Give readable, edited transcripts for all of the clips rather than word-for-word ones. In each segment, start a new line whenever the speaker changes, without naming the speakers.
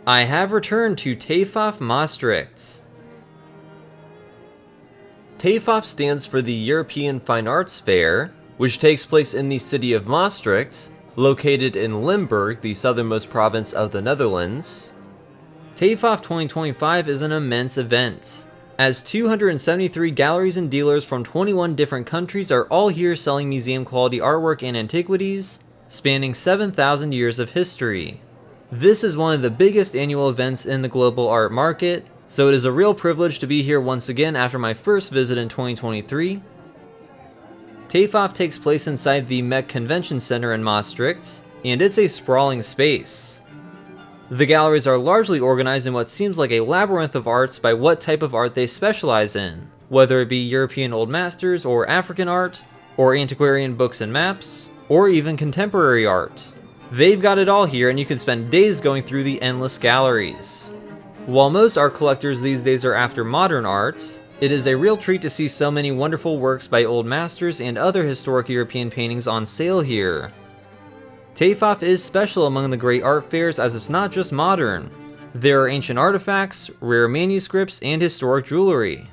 I have returned to TEFAF Maastricht. TEFAF stands for the European Fine Arts Fair, which takes place in the city of Maastricht, located in Limburg, the southernmost province of the Netherlands. TEFAF 2025 is an immense event, as 273 galleries and dealers from 21 different countries are all here selling museum-quality artwork and antiquities, spanning 7,000 years of history. This is one of the biggest annual events in the global art market, so it is a real privilege to be here once again after my first visit in 2023. TEFAF takes place inside the Mech Convention Center in Maastricht, and it's a sprawling space. The galleries are largely organized in what seems like a labyrinth of arts by what type of art they specialize in, whether it be European Old Masters or African art, or antiquarian books and maps, or even contemporary art. They've got it all here, and you can spend days going through the endless galleries. While most art collectors these days are after modern art, it is a real treat to see so many wonderful works by old masters and other historic European paintings on sale here. TEFAF is special among the great art fairs as it's not just modern. There are ancient artifacts, rare manuscripts, and historic jewelry.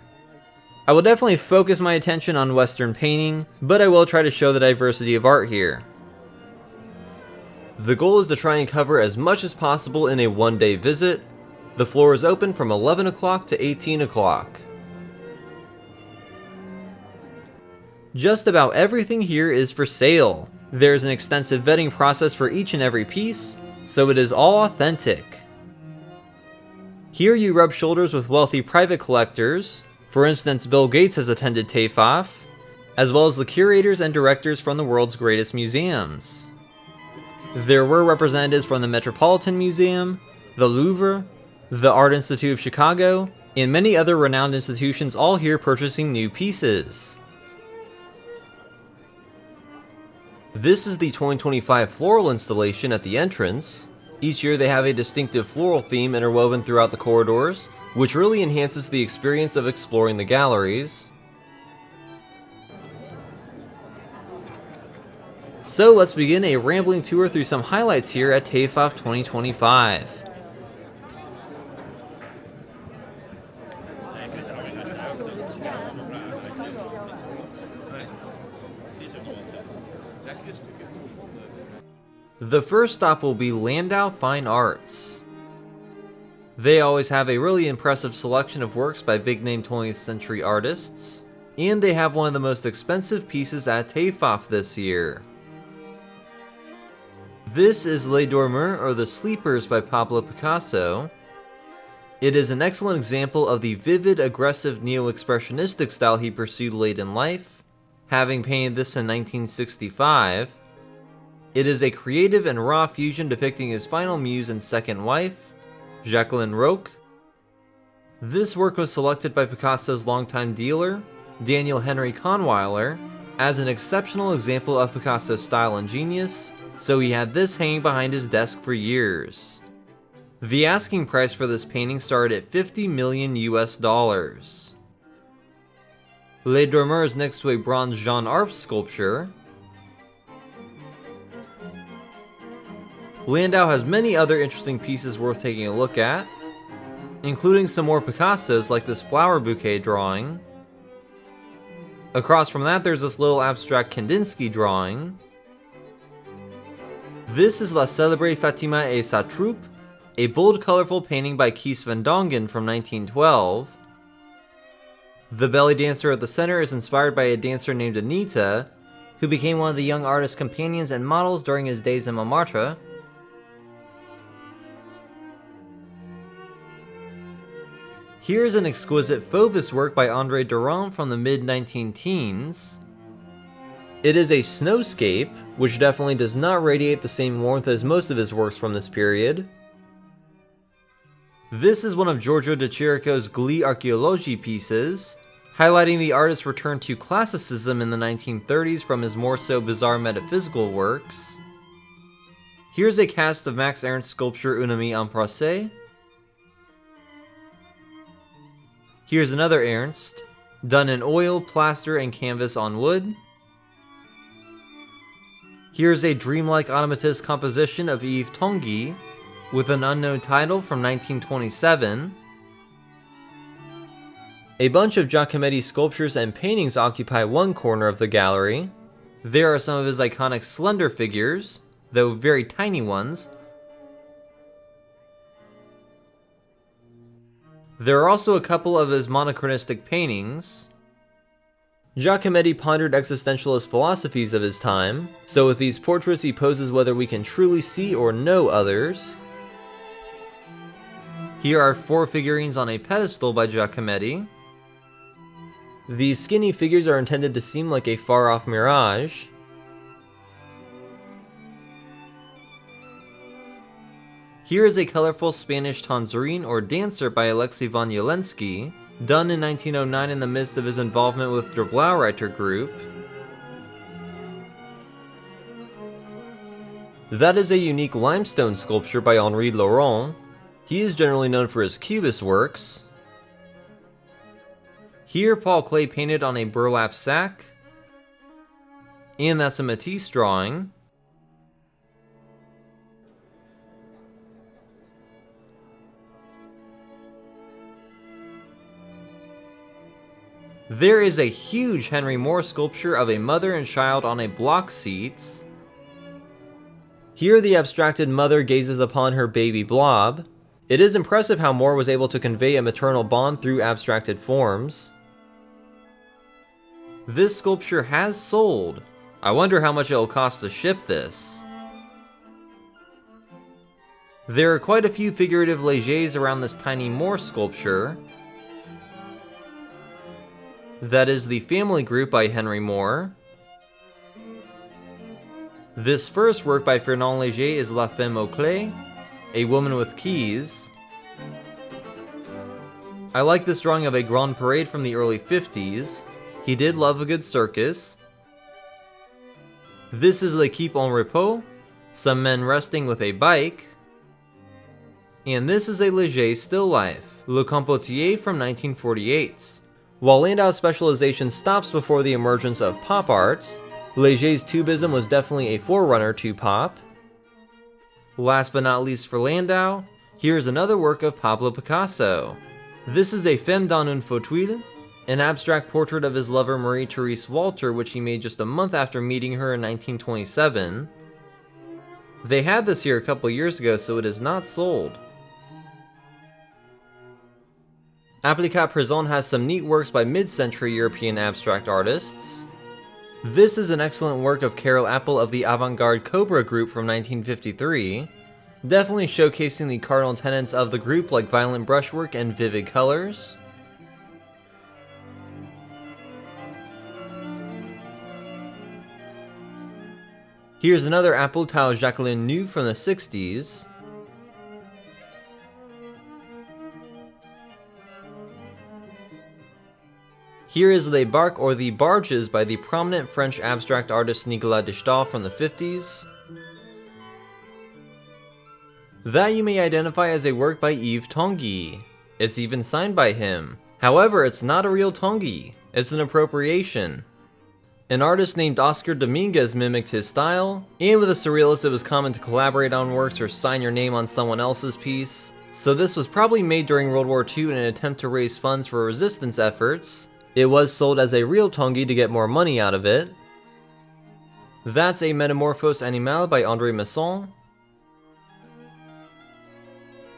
I will definitely focus my attention on Western painting, but I will try to show the diversity of art here. The goal is to try and cover as much as possible in a one-day visit. The floor is open from 11 o'clock to 18 o'clock. Just about everything here is for sale. There's an extensive vetting process for each and every piece, so it is all authentic. Here you rub shoulders with wealthy private collectors. For instance, Bill Gates has attended TEFAF, as well as the curators and directors from the world's greatest museums. There were representatives from the Metropolitan Museum, the Louvre, the Art Institute of Chicago, and many other renowned institutions all here purchasing new pieces. This is the 2025 floral installation at the entrance. Each year they have a distinctive floral theme interwoven throughout the corridors, which really enhances the experience of exploring the galleries. So let's begin a rambling tour through some highlights here at TEFAF 2025. The first stop will be Landau Fine Arts. They always have a really impressive selection of works by big-name 20th century artists, and they have one of the most expensive pieces at TEFAF this year. This is Les Dormeurs, or The Sleepers, by Pablo Picasso. It is an excellent example of the vivid, aggressive neo-expressionistic style he pursued late in life, having painted this in 1965. It is a creative and raw fusion depicting his final muse and second wife, Jacqueline Roch. This work was selected by Picasso's longtime dealer, Daniel Henry Kahnweiler, as an exceptional example of Picasso's style and genius, so he had this hanging behind his desk for years. The asking price for this painting started at $50 million US. Les Dormeurs is next to a bronze Jean Arp sculpture. Landau has many other interesting pieces worth taking a look at, including some more Picassos like this flower bouquet drawing. Across from that there's this little abstract Kandinsky drawing. This is La Célèbre Fatima et sa troupe, a bold, colorful painting by Kees van Dongen from 1912. The belly dancer at the center is inspired by a dancer named Anita, who became one of the young artist's companions and models during his days in Montmartre. Here's an exquisite Fauvis work by André Durand from the mid-19-teens. It is a snowscape, which definitely does not radiate the same warmth as most of his works from this period. This is one of Giorgio de Chirico's Gli Archeologi pieces, highlighting the artist's return to classicism in the 1930s from his more so bizarre metaphysical works. Here's a cast of Max Ernst's sculpture Une Amie en Procès. Here's another Ernst, done in oil, plaster, and canvas on wood. Here's a dreamlike automatist composition of Yves Tanguy, with an unknown title from 1927. A bunch of Giacometti sculptures and paintings occupy one corner of the gallery. There are some of his iconic slender figures, though very tiny ones. There are also a couple of his monochronistic paintings. Giacometti pondered existentialist philosophies of his time, so with these portraits he poses whether we can truly see or know others. Here are 4 figurines on a pedestal by Giacometti. These skinny figures are intended to seem like a far-off mirage. Here is a colorful Spanish tanzarine or dancer by Alexei von Jelensky, done in 1909 in the midst of his involvement with Der Blaureiter group. That is a unique limestone sculpture by Henri Laurent. He is generally known for his Cubist works. Here Paul Klee painted on a burlap sack, and that's a Matisse drawing. There is a huge Henry Moore sculpture of a mother and child on a block seat. Here the abstracted mother gazes upon her baby blob. It is impressive how Moore was able to convey a maternal bond through abstracted forms. This sculpture has sold. I wonder how much it will cost to ship this. There are quite a few figurative légers around this tiny Moore sculpture. That is the Family Group by Henry Moore. This first work by Fernand Leger is La Femme aux Clés, a woman with keys. I like this drawing of a Grand Parade from the early 50s. He did love a good circus. This is L'Équipe en Repos, some men resting with a bike. And this is a Leger still life, Le Compotier from 1948. While Landau's specialization stops before the emergence of pop art, Leger's Tubism was definitely a forerunner to pop. Last but not least for Landau, here is another work of Pablo Picasso. This is a Femme dans un fauteuil, an abstract portrait of his lover Marie-Therese Walter, which he made just a month after meeting her in 1927. They had this here a couple years ago, so it is not sold. Applicat Présent has some neat works by mid-century European abstract artists. This is an excellent work of Karel Appel of the avant-garde Cobra group from 1953, definitely showcasing the cardinal tenets of the group like violent brushwork and vivid colors. Here's another Appel Tau Jacqueline Nu from the 60s. Here is Les Barques or The Barges by the prominent French abstract artist Nicolas de Staël from the 50s. That you may identify as a work by Yves Tanguy. It's even signed by him. However, it's not a real Tanguy, it's an appropriation. An artist named Oscar Dominguez mimicked his style, and with a surrealist it was common to collaborate on works or sign your name on someone else's piece, so this was probably made during World War II in an attempt to raise funds for resistance efforts. It was sold as a real Tanguy to get more money out of it. That's a Metamorphose Animale by André Masson.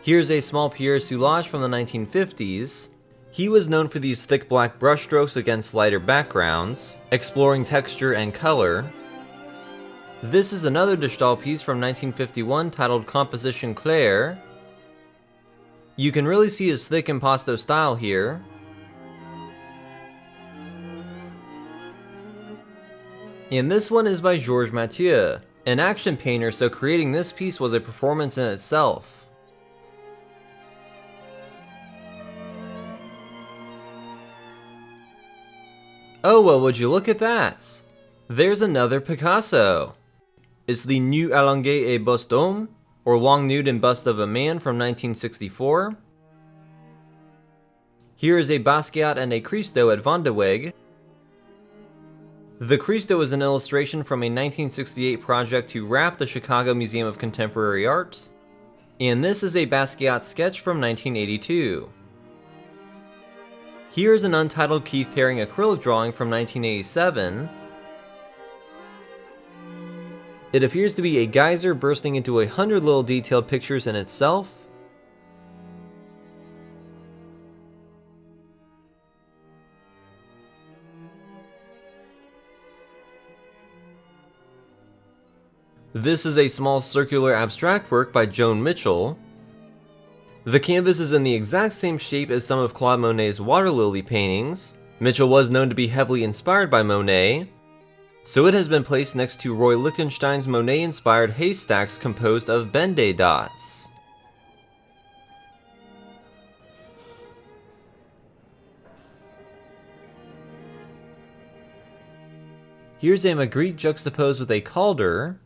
Here's a small Pierre Soulages from the 1950s. He was known for these thick black brushstrokes against lighter backgrounds, exploring texture and color. This is another de Staël piece from 1951 titled Composition Claire. You can really see his thick impasto style here. And this one is by Georges Mathieu, an action painter, so creating this piece was a performance in itself. Oh well, would you look at that? There's another Picasso. It's the Nu allongé et buste d'homme, or Long Nude and Bust of a Man from 1964. Here is a Basquiat and a Christo at Van de Weg. The Christo is an illustration from a 1968 project to wrap the Chicago Museum of Contemporary Art. And this is a Basquiat sketch from 1982. Here is an untitled Keith Haring acrylic drawing from 1987. It appears to be a geyser bursting into 100 little detailed pictures in itself. This is a small circular abstract work by Joan Mitchell. The canvas is in the exact same shape as some of Claude Monet's water lily paintings. Mitchell was known to be heavily inspired by Monet, so it has been placed next to Roy Lichtenstein's Monet-inspired haystacks composed of Ben-Day dots. Here's a Magritte juxtaposed with a Calder.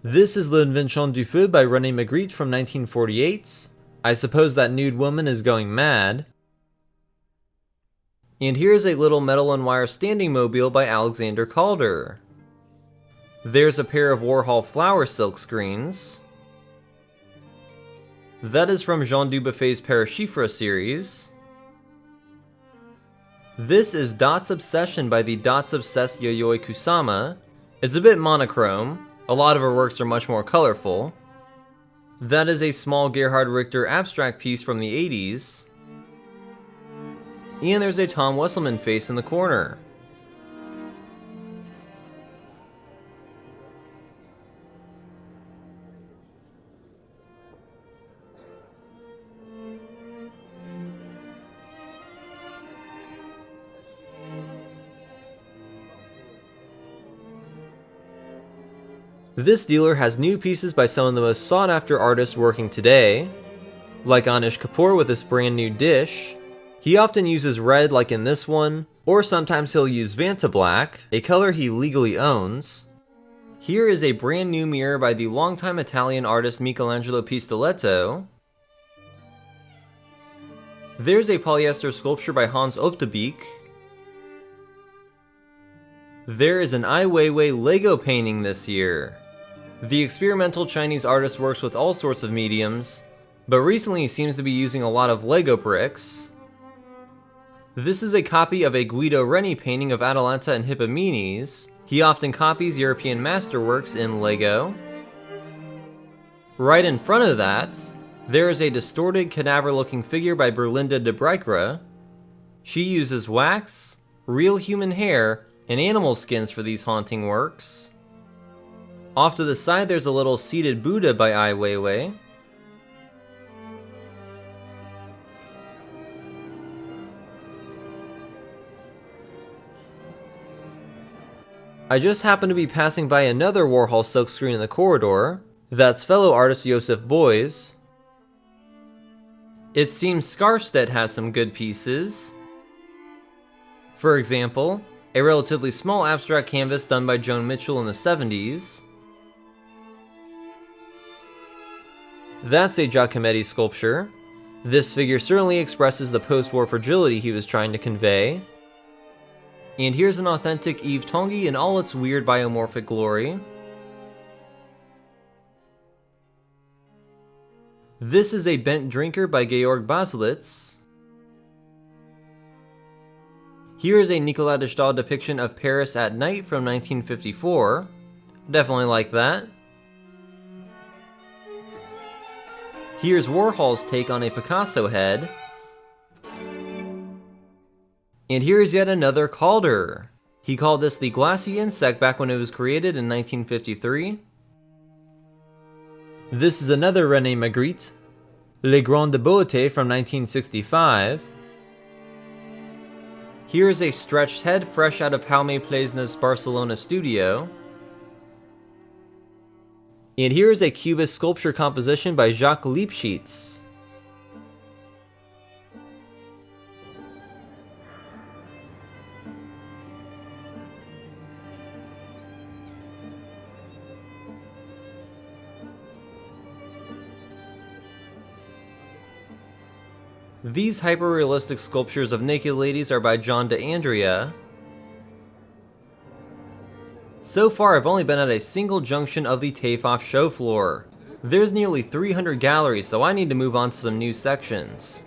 This is L'Invention du Feu by Rene Magritte from 1948. I suppose that nude woman is going mad. And here's a little metal and wire standing mobile by Alexander Calder. There's a pair of Warhol flower silk screens. That is from Jean Dubuffet's Parachifra series. This is Dots Obsession by the Dots Obsessed Yayoi Kusama. It's a bit monochrome. A lot of her works are much more colorful. That is a small Gerhard Richter abstract piece from the 80s. And there's a Tom Wesselmann face in the corner. This dealer has new pieces by some of the most sought after artists working today, like Anish Kapoor with this brand new dish. He often uses red like in this one, or sometimes he'll use Vanta Black, a color he legally owns. Here is a brand new mirror by the longtime Italian artist Michelangelo Pistoletto. There's a polyester sculpture by Hans Optebeek. There is an Ai Weiwei Lego painting this year. The experimental Chinese artist works with all sorts of mediums, but recently he seems to be using a lot of Lego bricks. This is a copy of a Guido Reni painting of Atalanta and Hippomenes. He often copies European masterworks in Lego. Right in front of that, there is a distorted cadaver-looking figure by Berlinda de Breikra. She uses wax, real human hair, and animal skins for these haunting works. Off to the side there's a little seated Buddha by Ai Weiwei. I just happened to be passing by another Warhol silkscreen in the corridor. That's fellow artist Josef Beuys. It seems Skarstedt has some good pieces. For example, a relatively small abstract canvas done by Joan Mitchell in the 70s. That's a Giacometti sculpture. This figure certainly expresses the post-war fragility he was trying to convey. And here's an authentic Yves Tanguy in all its weird biomorphic glory. This is a Bent Drinker by Georg Baselitz. Here is a Nicolas de Stael depiction of Paris at night from 1954. Definitely like that. Here's Warhol's take on a Picasso head. And here's yet another Calder. He called this the glassy insect back when it was created in 1953. This is another Rene Magritte, Les Grandes Beautés from 1965. Here is a stretched head fresh out of Jaume Plesna's Barcelona studio. And here is a Cubist sculpture composition by Jacques Lipschitz. These hyper-realistic sculptures of naked ladies are by John de Andrea. So far, I've only been at a single junction of the TEFAF show floor. There's nearly 300 galleries, so I need to move on to some new sections.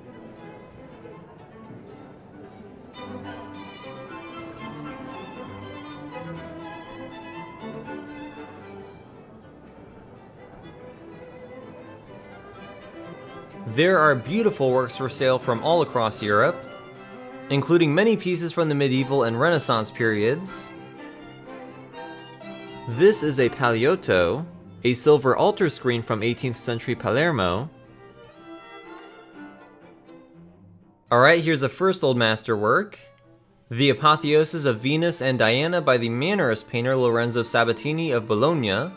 There are beautiful works for sale from all across Europe, including many pieces from the medieval and Renaissance periods. This is a Paliotto, a silver altar screen from 18th century Palermo. Alright, here's a first old masterwork, the Apotheosis of Venus and Diana by the Mannerist painter Lorenzo Sabatini of Bologna.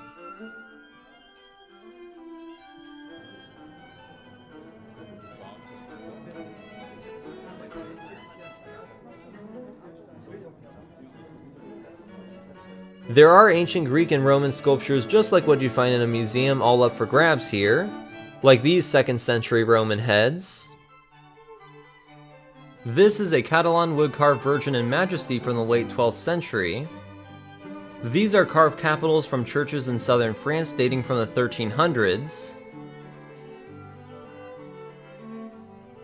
There are ancient Greek and Roman sculptures just like what you find in a museum all up for grabs here, like these 2nd century Roman heads. This is a Catalan wood-carved Virgin in Majesty from the late 12th century. These are carved capitals from churches in southern France dating from the 1300s.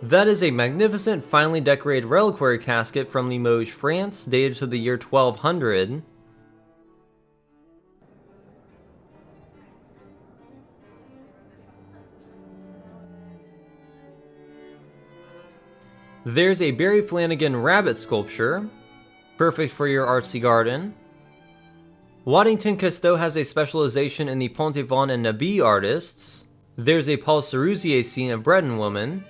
That is a magnificent, finely decorated reliquary casket from Limoges, France, dated to the year 1200. There's a Barry Flanagan rabbit sculpture, perfect for your artsy garden. Waddington Casteau has a specialization in the Pontevin and Nabi artists. There's a Paul Seruzier scene of Breton Woman.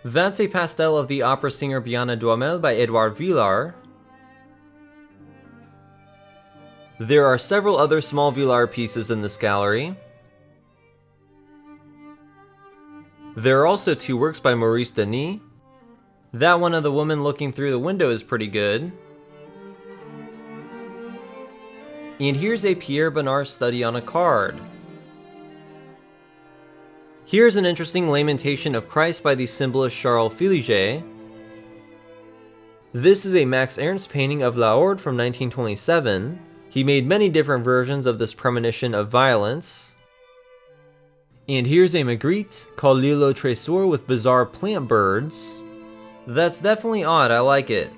That's a pastel of the opera singer Biana Duhamel by Edouard Villard. There are several other small Villard pieces in this gallery. There are also 2 works by Maurice Denis. That one of the woman looking through the window is pretty good. And here's a Pierre Bonnard study on a card. Here's an interesting lamentation of Christ by the symbolist Charles Filiger. This is a Max Ernst painting of La Horde from 1927. He made many different versions of this premonition of violence. And here's a Magritte called L'Île au Trésor with bizarre plant birds. That's definitely odd, I like it.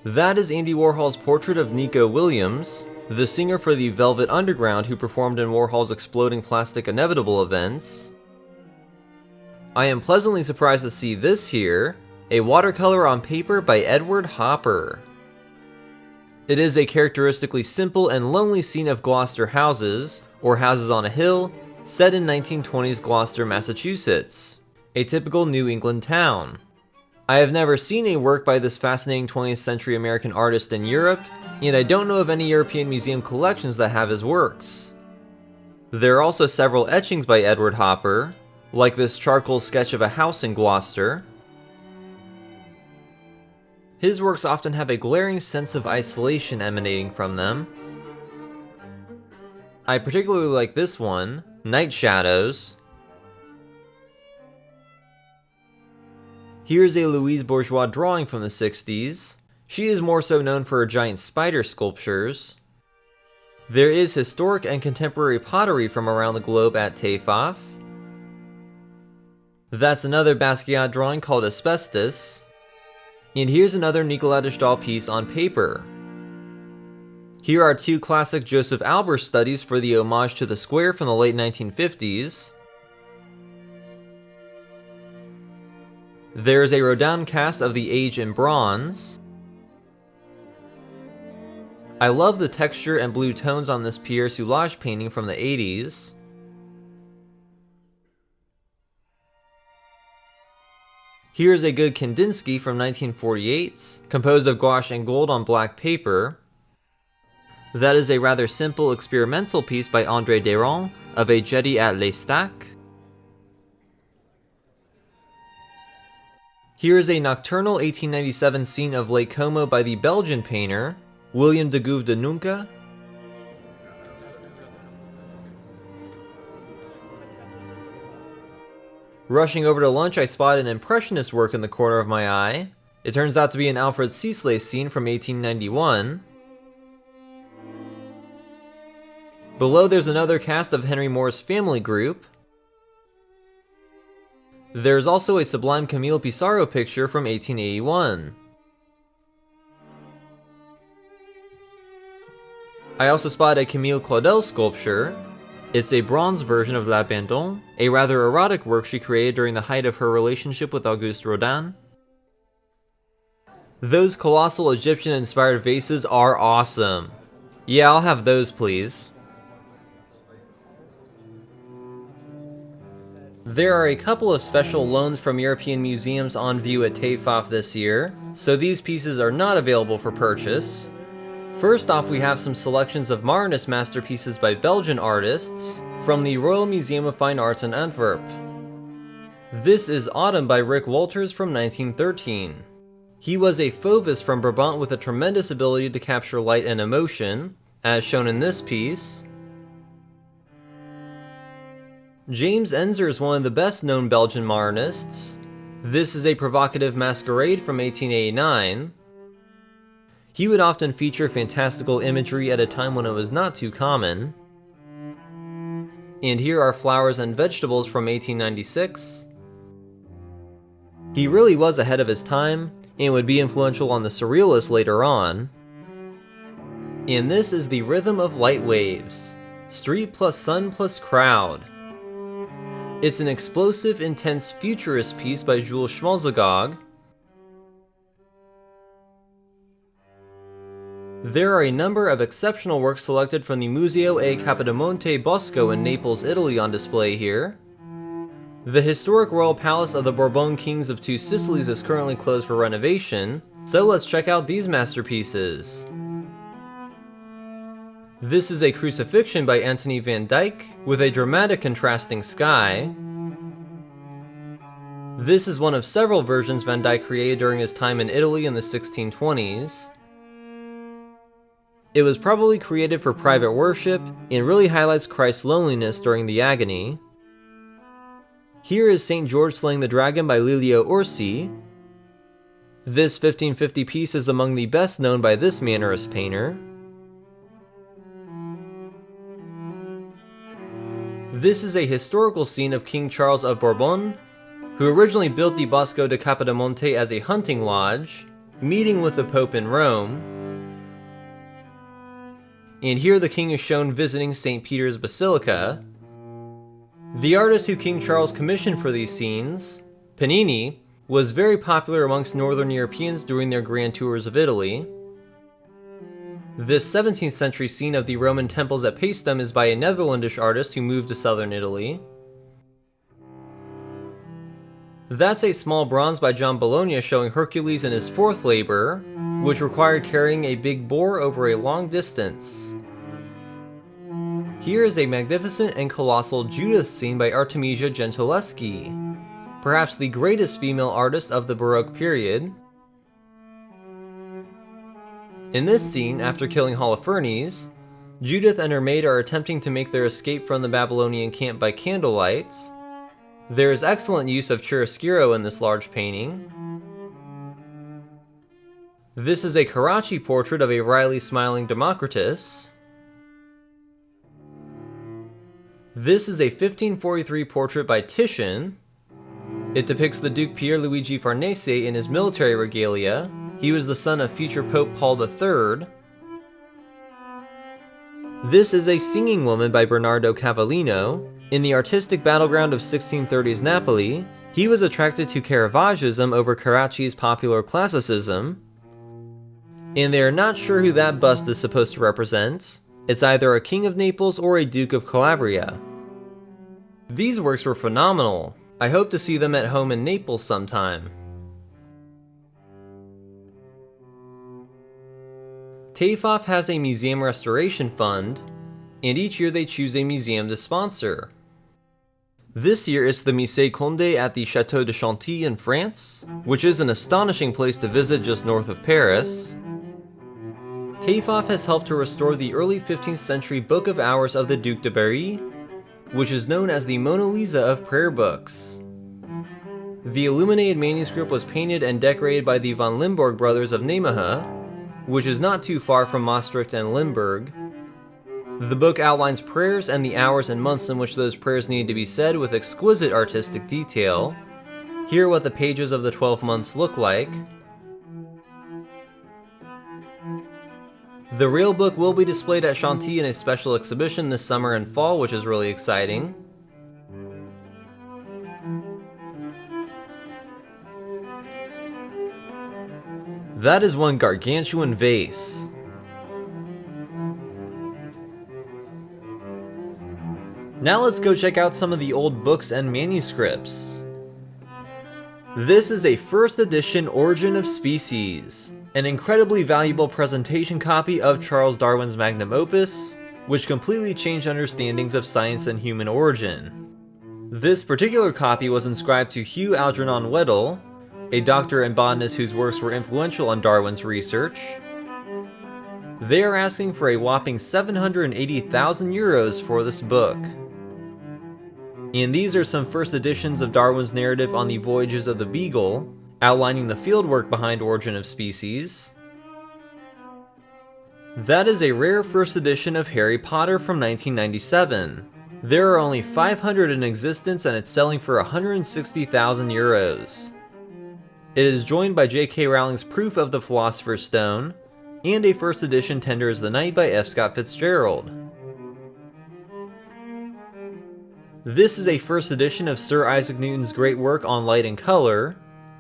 That is Andy Warhol's portrait of Nico Williams, the singer for the Velvet Underground who performed in Warhol's Exploding Plastic Inevitable events. I am pleasantly surprised to see this here, a watercolor on paper by Edward Hopper. It is a characteristically simple and lonely scene of Gloucester houses, or houses on a hill, set in 1920s Gloucester, Massachusetts, a typical New England town. I have never seen a work by this fascinating 20th century American artist in Europe, and I don't know of any European museum collections that have his works. There are also several etchings by Edward Hopper, like this charcoal sketch of a house in Gloucester. His works often have a glaring sense of isolation emanating from them. I particularly like this one, Night Shadows. Here's a Louise Bourgeois drawing from the 60s. She is more so known for her giant spider sculptures. There is historic and contemporary pottery from around the globe at TEFAF. That's another Basquiat drawing called Asbestos. And here's another Nicolas de Stael piece on paper. Here are 2 classic Joseph Albers studies for the Homage to the Square from the late 1950s. There's a Rodin cast of the Age in bronze. I love the texture and blue tones on this Pierre Soulages painting from the 80s. Here's a good Kandinsky from 1948, composed of gouache and gold on black paper. That is a rather simple experimental piece by André Déron of a jetty at l'Estac. Here is a nocturnal 1897 scene of Lake Como by the Belgian painter, William de Gouve de Nunca. Rushing over to lunch, I spot an impressionist work in the corner of my eye. It turns out to be an Alfred Sisley scene from 1891. Below there's another cast of Henry Moore's Family Group. There's also a Sublime Camille Pissarro picture from 1881. I also spot a Camille Claudel sculpture. It's a bronze version of L'Abandon, a rather erotic work she created during the height of her relationship with Auguste Rodin. Those colossal Egyptian-inspired vases are awesome. Yeah, I'll have those, please. There are a couple of special loans from European museums on view at TEFAF this year, so these pieces are not available for purchase. First off, we have some selections of Modernist masterpieces by Belgian artists from the Royal Museum of Fine Arts in Antwerp. This is Autumn by Rick Walters from 1913. He was a Fauvist from Brabant with a tremendous ability to capture light and emotion, as shown in this piece. James Ensor is one of the best known Belgian modernists. This is a provocative masquerade from 1889. He would often feature fantastical imagery at a time when it was not too common. And here are Flowers and Vegetables from 1896. He really was ahead of his time, and would be influential on the Surrealists later on. And this is The Rhythm of Light Waves, Street plus Sun plus Crowd. It's an explosive, intense futurist piece by Jules Schmalzagog. There are a number of exceptional works selected from the Museo e Capodimonte Bosco in Naples, Italy on display here. The historic royal palace of the Bourbon Kings of Two Sicilies is currently closed for renovation, so let's check out these masterpieces. This is a crucifixion by Antony van Dyck, with a dramatic contrasting sky. This is one of several versions Van Dyck created during his time in Italy in the 1620s. It was probably created for private worship, and really highlights Christ's loneliness during the agony. Here is St. George Slaying the Dragon by Lelio Orsi. This 1550 piece is among the best known by this Mannerist painter. This is a historical scene of King Charles of Bourbon, who originally built the Bosco de Capodimonte as a hunting lodge, meeting with the Pope in Rome. And here the king is shown visiting St. Peter's Basilica. The artist who King Charles commissioned for these scenes, Panini, was very popular amongst Northern Europeans during their grand tours of Italy. This 17th century scene of the Roman temples at Paestum is by a Netherlandish artist who moved to southern Italy. That's a small bronze by John Bologna showing Hercules in his fourth labor, which required carrying a big boar over a long distance. Here is a magnificent and colossal Judith scene by Artemisia Gentileschi, perhaps the greatest female artist of the Baroque period. In this scene, after killing Holofernes, Judith and her maid are attempting to make their escape from the Babylonian camp by candlelight. There is excellent use of chiaroscuro in this large painting. This is a Carracci portrait of a wryly smiling Democritus. This is a 1543 portrait by Titian. It depicts the Duke Pierluigi Farnese in his military regalia. He was the son of future Pope Paul III. This is a Singing Woman by Bernardo Cavallino. In the artistic battleground of 1630s Napoli, he was attracted to Caravaggioism over Carracci's popular classicism. And they are not sure who that bust is supposed to represent. It's either a king of Naples or a duke of Calabria. These works were phenomenal. I hope to see them at home in Naples sometime. TEFAF has a museum restoration fund, and each year they choose a museum to sponsor. This year it's the Musée Condé at the Château de Chantilly in France, which is an astonishing place to visit just north of Paris. TEFAF has helped to restore the early 15th century Book of Hours of the Duc de Berry, which is known as the Mona Lisa of prayer books. The illuminated manuscript was painted and decorated by the von Limburg brothers of Nijmegen, which is not too far from Maastricht and Limburg. The book outlines prayers and the hours and months in which those prayers need to be said with exquisite artistic detail. Here are what the pages of the 12 months look like. The real book will be displayed at Chantilly in a special exhibition this summer and fall, which is really exciting. That is one gargantuan vase. Now let's go check out some of the old books and manuscripts. This is a first edition Origin of Species, an incredibly valuable presentation copy of Charles Darwin's magnum opus, which completely changed understandings of science and human origin. This particular copy was inscribed to Hugh Algernon Weddell, a doctor and botanist whose works were influential on Darwin's research. They are asking for a whopping 780,000 euros for this book. And these are some first editions of Darwin's narrative on the voyages of the Beagle, outlining the fieldwork behind Origin of Species. That is a rare first edition of Harry Potter from 1997. There are only 500 in existence and it's selling for 160,000 euros. It is joined by J.K. Rowling's Proof of the Philosopher's Stone, and a first edition Tender as the Night by F. Scott Fitzgerald. This is a first edition of Sir Isaac Newton's great work on light and color,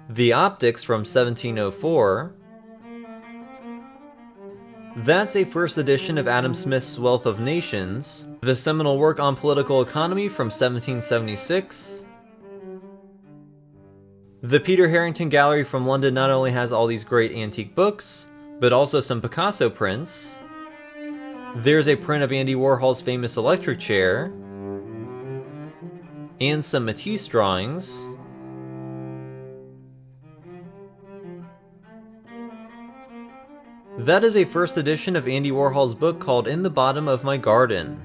The Optics from 1704. That's a first edition of Adam Smith's Wealth of Nations, the seminal work on political economy from 1776. The Peter Harrington Gallery from London not only has all these great antique books, but also some Picasso prints. There's a print of Andy Warhol's famous electric chair, and some Matisse drawings. That is a first edition of Andy Warhol's book called In the Bottom of My Garden,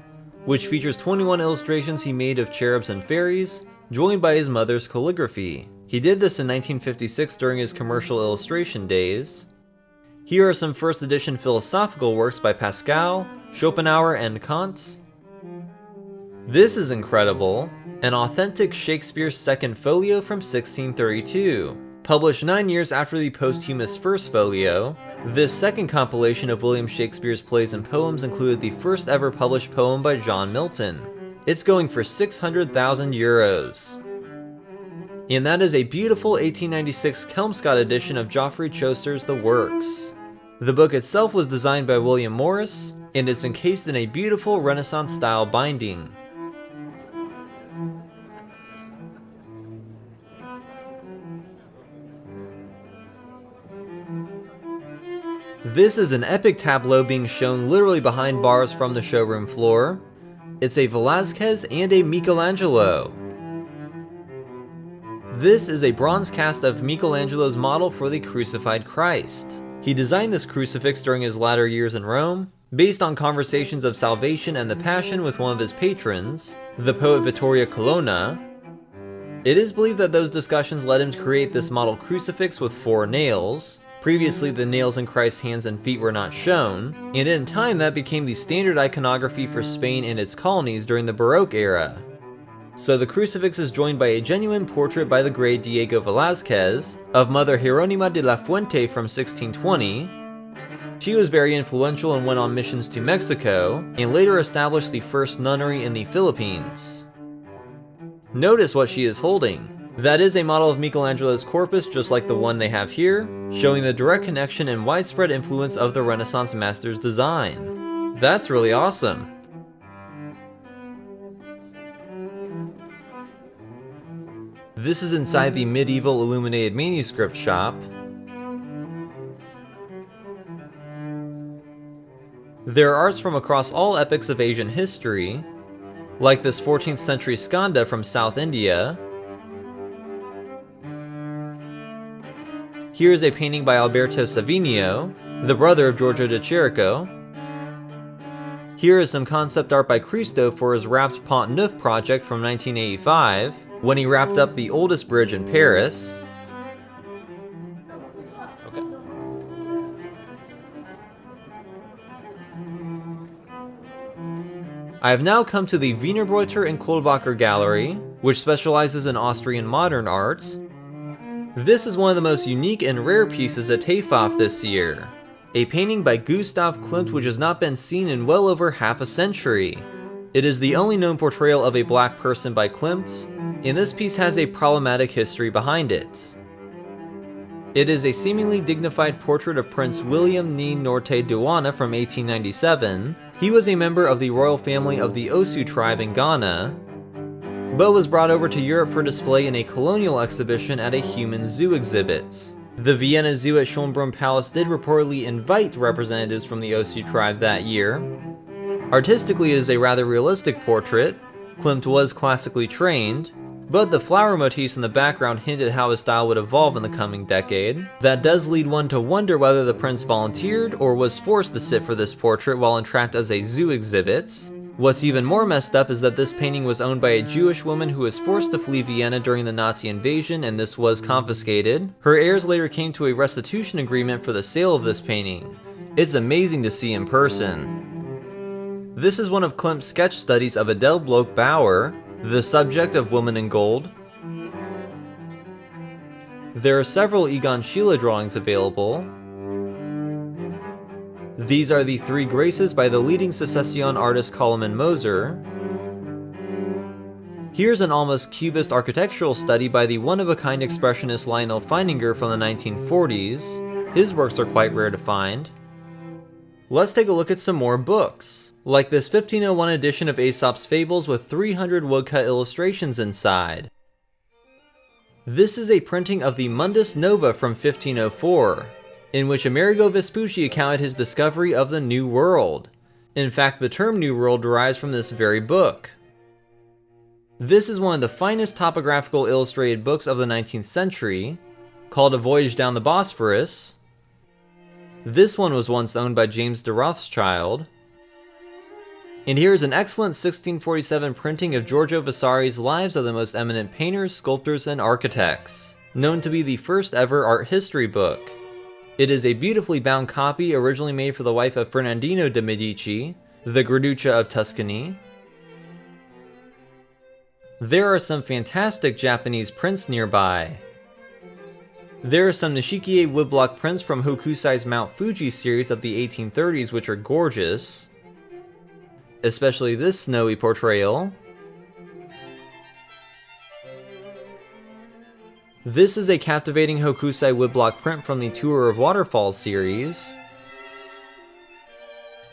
which features 21 illustrations he made of cherubs and fairies, joined by his mother's calligraphy. He did this in 1956 during his commercial illustration days. Here are some first edition philosophical works by Pascal, Schopenhauer, and Kant. This is incredible, an authentic Shakespeare's Second Folio from 1632. Published 9 years after the posthumous First Folio, this second compilation of William Shakespeare's plays and poems included the first ever published poem by John Milton. It's going for 600,000 euros. And that is a beautiful 1896 Kelmscott edition of Geoffrey Chaucer's The Works. The book itself was designed by William Morris, and is encased in a beautiful Renaissance-style binding. This is an epic tableau being shown literally behind bars from the showroom floor. It's a Velázquez and a Michelangelo. This is a bronze cast of Michelangelo's model for the crucified Christ. He designed this crucifix during his latter years in Rome, based on conversations of salvation and the Passion with one of his patrons, the poet Vittorio Colonna. It is believed that those discussions led him to create this model crucifix with 4 nails. Previously, the nails in Christ's hands and feet were not shown, and in time that became the standard iconography for Spain and its colonies during the Baroque era. So the crucifix is joined by a genuine portrait by the great Diego Velázquez of Mother Jerónima de la Fuente from 1620. She was very influential and went on missions to Mexico, and later established the first nunnery in the Philippines. Notice what she is holding. That is a model of Michelangelo's corpus just like the one they have here, showing the direct connection and widespread influence of the Renaissance master's design. That's really awesome. This is inside the medieval illuminated manuscript shop. There are arts from across all epochs of Asian history, like this 14th century skanda from South India. Here is a painting by Alberto Savinio, the brother of Giorgio de Chirico. Here is some concept art by Christo for his wrapped Pont Neuf project from 1985. when he wrapped up the oldest bridge in Paris. Okay. I have now come to the Wienerbräuter and Kohlbacher Gallery, which specializes in Austrian modern art. This is one of the most unique and rare pieces at TEFAF this year. A painting by Gustav Klimt which has not been seen in well over half a century. It is the only known portrayal of a black person by Klimt, and this piece has a problematic history behind it. It is a seemingly dignified portrait of Prince William Ni Norte Douala from 1897. He was a member of the royal family of the Osu tribe in Ghana, but was brought over to Europe for display in a colonial exhibition at a human zoo exhibit. The Vienna Zoo at Schönbrunn Palace did reportedly invite representatives from the Osu tribe that year. Artistically, it is a rather realistic portrait. Klimt was classically trained, but the flower motifs in the background hint at how his style would evolve in the coming decade. That does lead one to wonder whether the prince volunteered or was forced to sit for this portrait while entrapped as a zoo exhibit. What's even more messed up is that this painting was owned by a Jewish woman who was forced to flee Vienna during the Nazi invasion, and this was confiscated. Her heirs later came to a restitution agreement for the sale of this painting. It's amazing to see in person. This is one of Klimt's sketch studies of Adele Bloch-Bauer, the subject of Woman in Gold. There are several Egon Schiele drawings available. These are the Three Graces by the leading Secession artist Koloman Moser. Here's an almost cubist architectural study by the one-of-a-kind expressionist Lionel Feininger from the 1940s. His works are quite rare to find. Let's take a look at some more books, like this 1501 edition of Aesop's Fables with 300 woodcut illustrations inside. This is a printing of the Mundus Nova from 1504. In which Amerigo Vespucci accounted his discovery of the New World. In fact, the term New World derives from this very book. This is one of the finest topographical illustrated books of the 19th century, called A Voyage Down the Bosphorus. This one was once owned by James de Rothschild. And here is an excellent 1647 printing of Giorgio Vasari's Lives of the Most Eminent Painters, Sculptors, and Architects, known to be the first ever art history book. It is a beautifully bound copy originally made for the wife of Fernandino de' Medici, the Granduca of Tuscany. There are some fantastic Japanese prints nearby. There are some Nishikie woodblock prints from Hokusai's Mount Fuji series of the 1830s which are gorgeous, especially this snowy portrayal. This is a captivating Hokusai woodblock print from the Tour of Waterfalls series.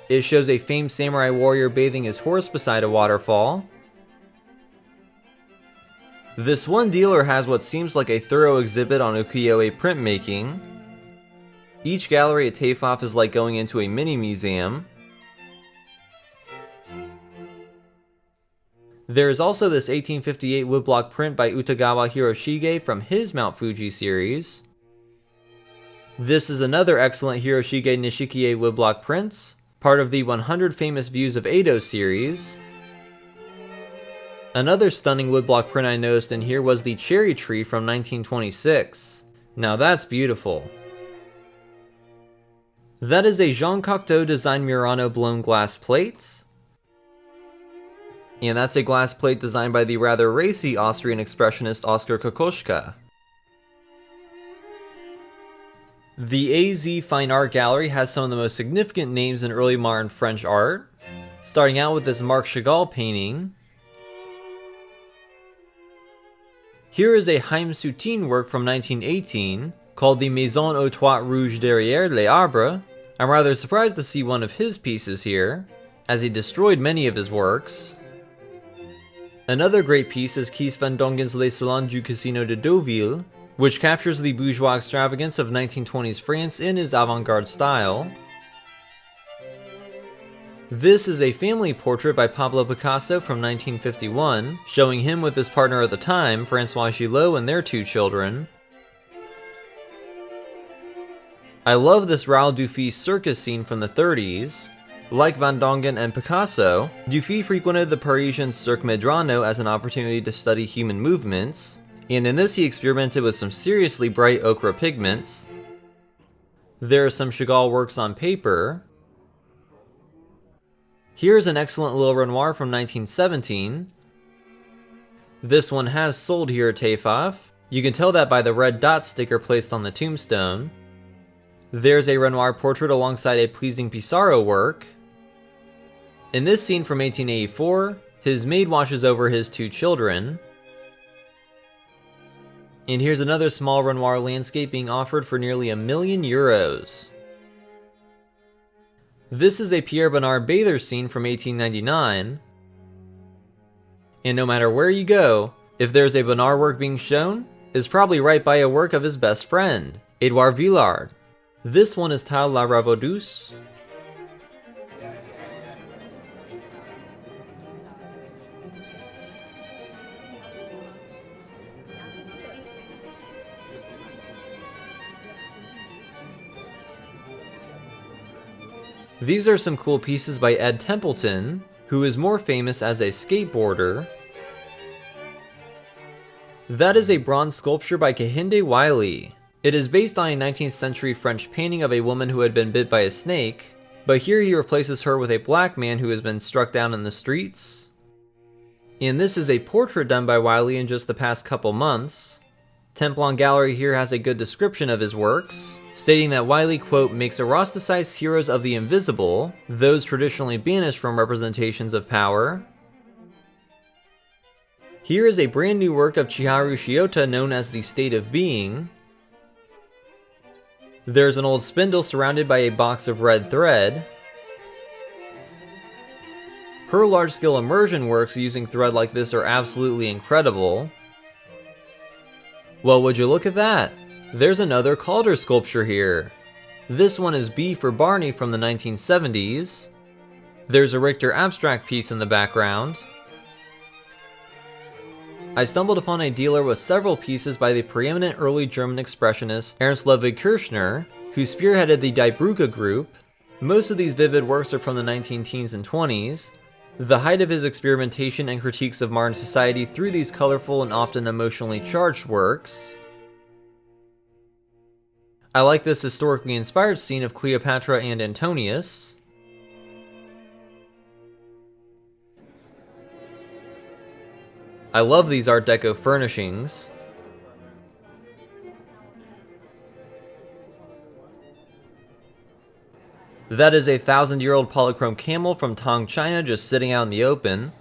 It shows a famed samurai warrior bathing his horse beside a waterfall. This one dealer has what seems like a thorough exhibit on ukiyo-e printmaking. Each gallery at TEFAF is like going into a mini museum. There is also this 1858 woodblock print by Utagawa Hiroshige from his Mount Fuji series. This is another excellent Hiroshige Nishikie woodblock prints, part of the 100 Famous Views of Edo series. Another stunning woodblock print I noticed in here was the Cherry Tree from 1926. Now that's beautiful. That is a Jean Cocteau designed Murano blown glass plate. And that's a glass plate designed by the rather racy Austrian expressionist Oskar Kokoschka. The AZ Fine Art Gallery has some of the most significant names in early modern French art, starting out with this Marc Chagall painting. Here is a Haïm Soutine work from 1918 called the Maison aux Toits Rouges derrière les arbres. I'm rather surprised to see one of his pieces here, as he destroyed many of his works. Another great piece is Kees van Dongen's Les Salons du Casino de Deauville, which captures the bourgeois extravagance of 1920s France in his avant-garde style. This is a family portrait by Pablo Picasso from 1951, showing him with his partner at the time, François Gillot, and their two children. I love this Raoul Dufy circus scene from the 30s. Like Van Dongen and Picasso, Dufy frequented the Parisian Cirque Medrano as an opportunity to study human movements, and in this he experimented with some seriously bright ochre pigments. There are some Chagall works on paper. Here's an excellent little Renoir from 1917. This one has sold here at TEFAF. You can tell that by the red dot sticker placed on the tombstone. There's a Renoir portrait alongside a pleasing Pissarro work. In this scene from 1884, his maid watches over his 2 children. And here's another small Renoir landscape being offered for nearly €1,000,000. This is a Pierre Bonnard bather scene from 1899. And no matter where you go, if there's a Bonnard work being shown, it's probably right by a work of his best friend, Edouard Villard. This one is titled La Ravaudeuse. These are some cool pieces by Ed Templeton, who is more famous as a skateboarder. That is a bronze sculpture by Kehinde Wiley. It is based on a 19th century French painting of a woman who had been bit by a snake, but here he replaces her with a black man who has been struck down in the streets. And this is a portrait done by Wiley in just the past couple months. Templon Gallery here has a good description of his works, stating that Wiley, quote, makes eroticized heroes of the invisible, those traditionally banished from representations of power. Here is a brand new work of Chiharu Shiota known as the State of Being. There's an old spindle surrounded by a box of red thread. Her large-scale immersion works using thread like this are absolutely incredible. Well, would you look at that? There's another Calder sculpture here. This one is B for Barney from the 1970s. There's a Richter abstract piece in the background. I stumbled upon a dealer with several pieces by the preeminent early German expressionist Ernst Ludwig Kirchner, who spearheaded the Die Brücke group. Most of these vivid works are from the 19-teens and 20s, the height of his experimentation and critiques of modern society through these colorful and often emotionally charged works. I like this historically inspired scene of Cleopatra and Antonius. I love these Art Deco furnishings. That is a 1,000-year-old polychrome camel from Tong, China, just sitting out in the open.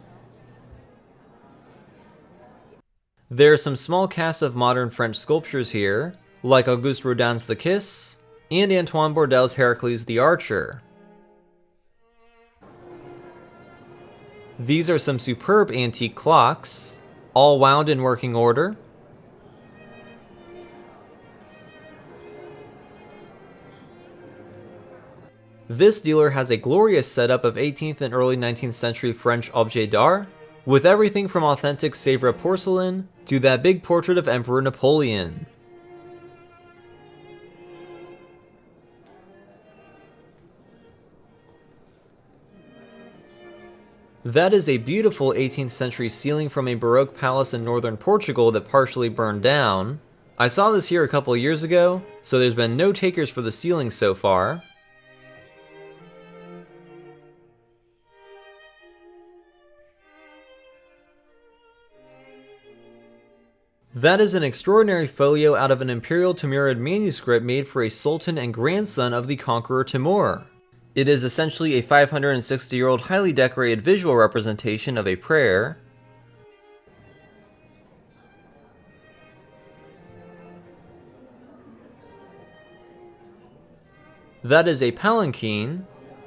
There are some small casts of modern French sculptures here, like Auguste Rodin's The Kiss, and Antoine Bourdel's Heracles the Archer. These are some superb antique clocks, all wound in working order. This dealer has a glorious setup of 18th and early 19th century French objets d'art, with everything from authentic Sèvres porcelain to that big portrait of Emperor Napoleon. That is a beautiful 18th century ceiling from a Baroque palace in northern Portugal that partially burned down. I saw this here a couple years ago, so there's been no takers for the ceiling so far. That is an extraordinary folio out of an Imperial Timurid manuscript made for a sultan and grandson of the conqueror Timur. It is essentially a 560-year-old highly decorated visual representation of a prayer. That is a palanquin,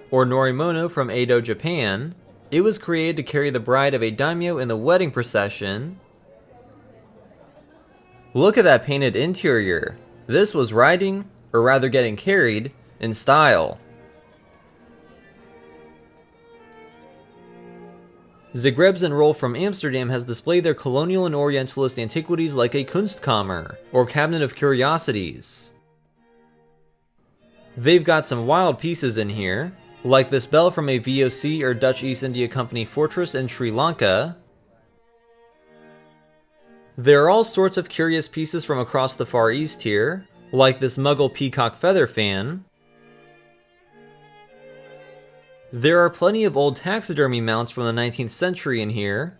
or norimono from Edo, Japan. It was created to carry the bride of a daimyo in the wedding procession. Look at that painted interior. This was riding, or rather getting carried, in style. Zagrebs and Roll from Amsterdam has displayed their colonial and orientalist antiquities like a Kunstkammer, or cabinet of curiosities. They've got some wild pieces in here. like this bell from a VOC or Dutch East India Company fortress in Sri Lanka. There are all sorts of curious pieces from across the Far East here, like this Mughal peacock feather fan. There are plenty of old taxidermy mounts from the 19th century in here.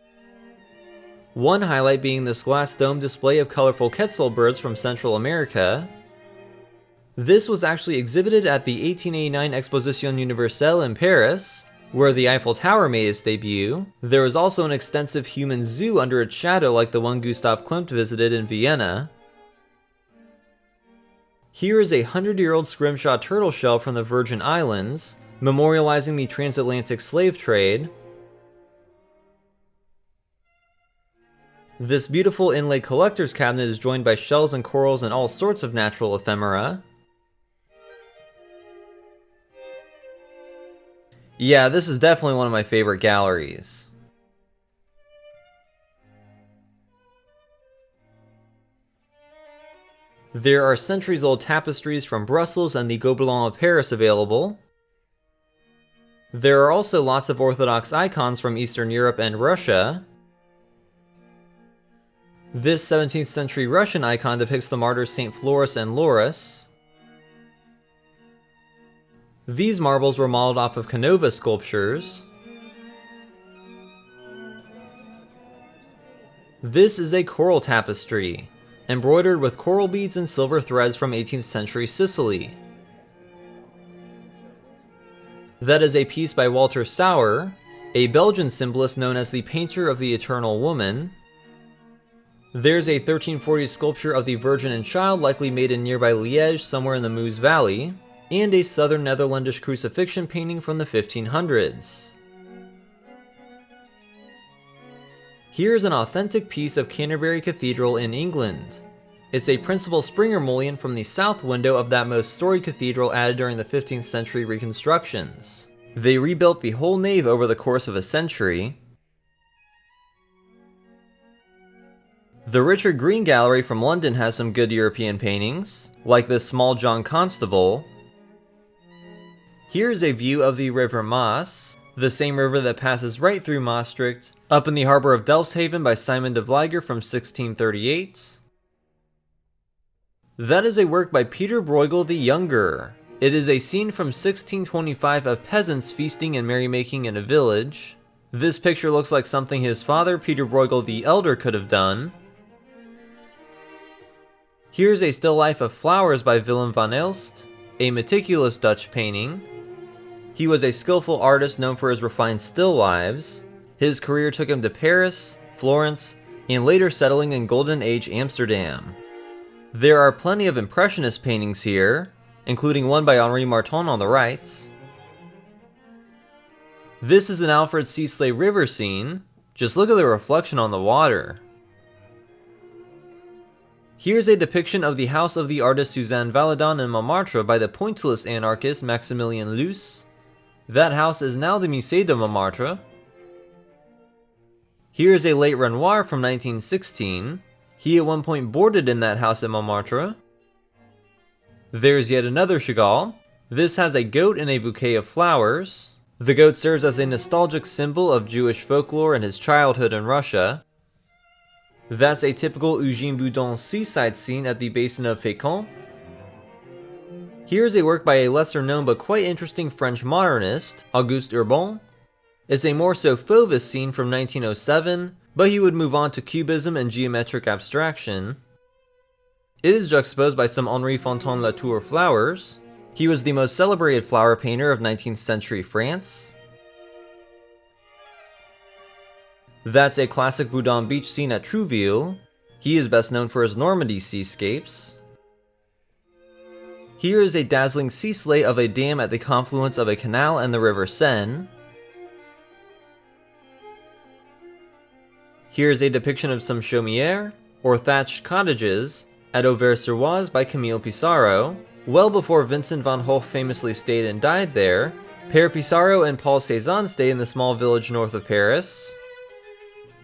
One highlight being this glass dome display of colorful quetzal birds from Central America. This was actually exhibited at the 1889 Exposition Universelle in Paris, where the Eiffel Tower made its debut. There was also an extensive human zoo under its shadow like the one Gustav Klimt visited in Vienna. Here is a 100-year-old scrimshaw turtle shell from the Virgin Islands, memorializing the transatlantic slave trade. This beautiful inlay collector's cabinet is joined by shells and corals and all sorts of natural ephemera. Yeah, this is definitely one of my favorite galleries. There are centuries-old tapestries from Brussels and the Gobelins of Paris available. There are also lots of Orthodox icons from Eastern Europe and Russia. This 17th century Russian icon depicts the martyrs St. Floris and Loris. These marbles were modeled off of Canova sculptures. This is a coral tapestry, embroidered with coral beads and silver threads from 18th century Sicily. That is a piece by Walter Sauer, a Belgian symbolist known as the painter of the Eternal Woman. There's a 1340s sculpture of the Virgin and Child likely made in nearby Liège somewhere in the Meuse Valley, and a southern Netherlandish crucifixion painting from the 1500s. Here's an authentic piece of Canterbury Cathedral in England. It's a Principal Springer mullion from the south window of that most storied cathedral added during the 15th century reconstructions. They rebuilt the whole nave over the course of a century. The Richard Green Gallery from London has some good European paintings, like this small John Constable. Here's a view of the River Maas, the same river that passes right through Maastricht, up in the harbor of Delfshaven by Simon de Vlieger from 1638. That is a work by Peter Bruegel the Younger. It is a scene from 1625 of peasants feasting and merrymaking in a village. This picture looks like something his father, Peter Bruegel the Elder, could have done. Here's a still life of flowers by Willem van Elst, a meticulous Dutch painting. He was a skillful artist known for his refined still lives. His career took him to Paris, Florence, and later settling in Golden Age Amsterdam. There are plenty of Impressionist paintings here, including one by Henri Marton on the right. This is an Alfred Sisley river scene. Just look at the reflection on the water. Here's a depiction of the house of the artist Suzanne Valadon in Montmartre by the pointillist anarchist Maximilien Luce. That house is now the Musée de Montmartre. Here's a late Renoir from 1916. He at one point boarded in that house at Montmartre. There's yet another Chagall. This has a goat and a bouquet of flowers. The goat serves as a nostalgic symbol of Jewish folklore and his childhood in Russia. That's a typical Eugene Boudon seaside scene at the basin of Fécamp. Here's a work by a lesser known but quite interesting French modernist, Auguste Urban. It's a more so Fauves scene from 1907, but he would move on to Cubism and geometric abstraction. It is juxtaposed by some Henri Fontaine-Latour flowers. He was the most celebrated flower painter of 19th century France. That's a classic Boudon beach scene at Trouville. He is best known for his Normandy seascapes. Here is a dazzling sea slate of a dam at the confluence of a canal and the River Seine. Here's a depiction of some chaumières, or thatched cottages, at Auvers-sur-Oise by Camille Pissarro. Well before Vincent van Gogh famously stayed and died there, Père Pissarro and Paul Cézanne stayed in the small village north of Paris.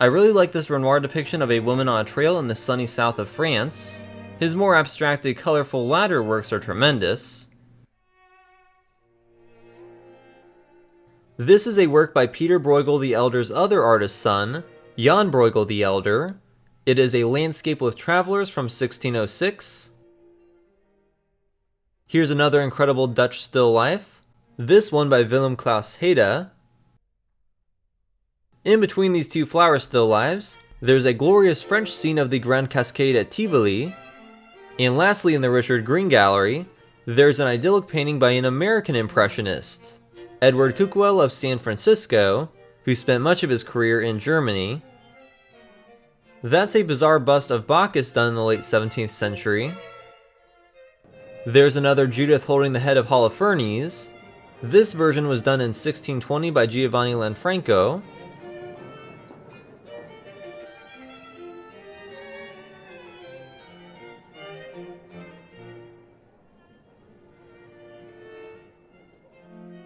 I really like this Renoir depiction of a woman on a trail in the sunny south of France. His more abstracted, colorful latter works are tremendous. This is a work by Peter Bruegel the Elder's other artist's son, Jan Bruegel the Elder. It is a landscape with travelers from 1606. Here's another incredible Dutch still life, this one by Willem Klaus Heda. In between these two flower still lifes, there's a glorious French scene of the Grand Cascade at Tivoli. And lastly, in the Richard Green Gallery, there's an idyllic painting by an American Impressionist, Edward Kukwel of San Francisco, who spent much of his career in Germany. That's a bizarre bust of Bacchus done in the late 17th century. There's another Judith holding the head of Holofernes. This version was done in 1620 by Giovanni Lanfranco.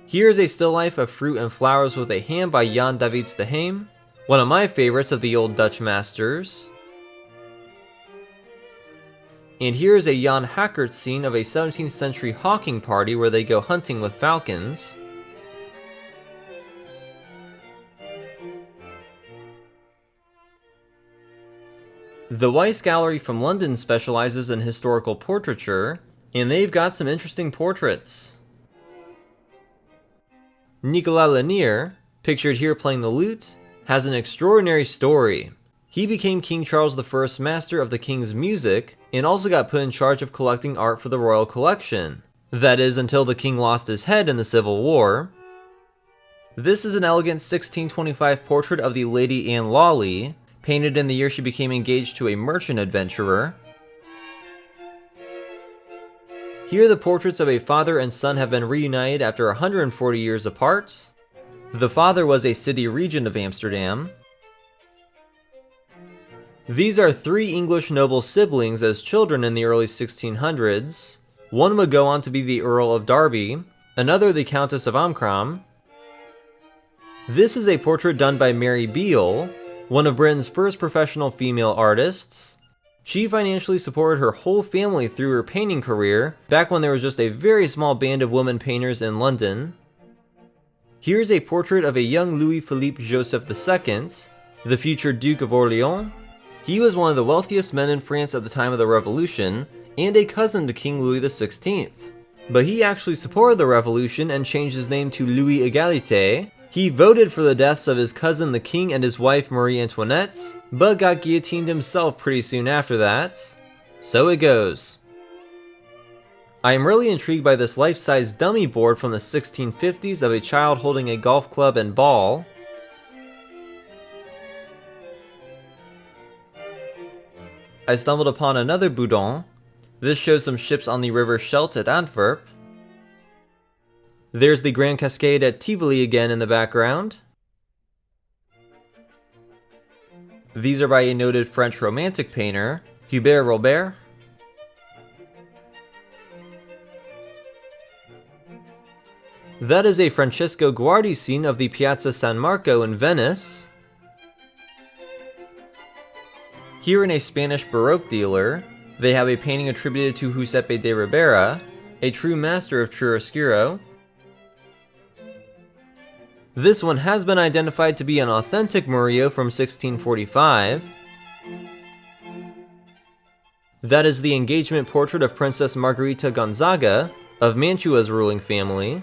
Here's a still life of fruit and flowers with a hand by Jan Davids de Heem, one of my favorites of the old Dutch masters. And here's a Jan Hackert scene of a 17th century hawking party where they go hunting with falcons. The Weiss Gallery from London specializes in historical portraiture, and they've got some interesting portraits. Nicolas Lanier, pictured here playing the lute, has an extraordinary story. He became King Charles I's master of the king's music, and also got put in charge of collecting art for the royal collection. That is, until the king lost his head in the Civil War. This is an elegant 1625 portrait of the Lady Anne Lawley, painted in the year she became engaged to a merchant adventurer. Here the portraits of a father and son have been reunited after 140 years apart. The father was a city regent of Amsterdam. These are three English noble siblings as children in the early 1600s. One would go on to be the Earl of Derby, another the Countess of Amkram. This is a portrait done by Mary Beale, one of Britain's first professional female artists. She financially supported her whole family through her painting career, back when there was just a very small band of women painters in London. Here's a portrait of a young Louis-Philippe Joseph II, the future Duke of Orleans. He was one of the wealthiest men in France at the time of the Revolution, and a cousin to King Louis XVI. But he actually supported the revolution and changed his name to Louis Égalité. He voted for the deaths of his cousin the king and his wife Marie Antoinette, but got guillotined himself pretty soon after that. So it goes. I am really intrigued by this life-size dummy board from the 1650s of a child holding a golf club and ball. I stumbled upon another Boudon. This shows some ships on the river Scheldt at Antwerp. There's the Grand Cascade at Tivoli again in the background. These are by a noted French romantic painter, Hubert Robert. That is a Francesco Guardi scene of the Piazza San Marco in Venice. Here in a Spanish Baroque dealer, they have a painting attributed to Giuseppe de Ribera, a true master of chiaroscuro. This one has been identified to be an authentic Murillo from 1645. That is the engagement portrait of Princess Margarita Gonzaga, of Mantua's ruling family.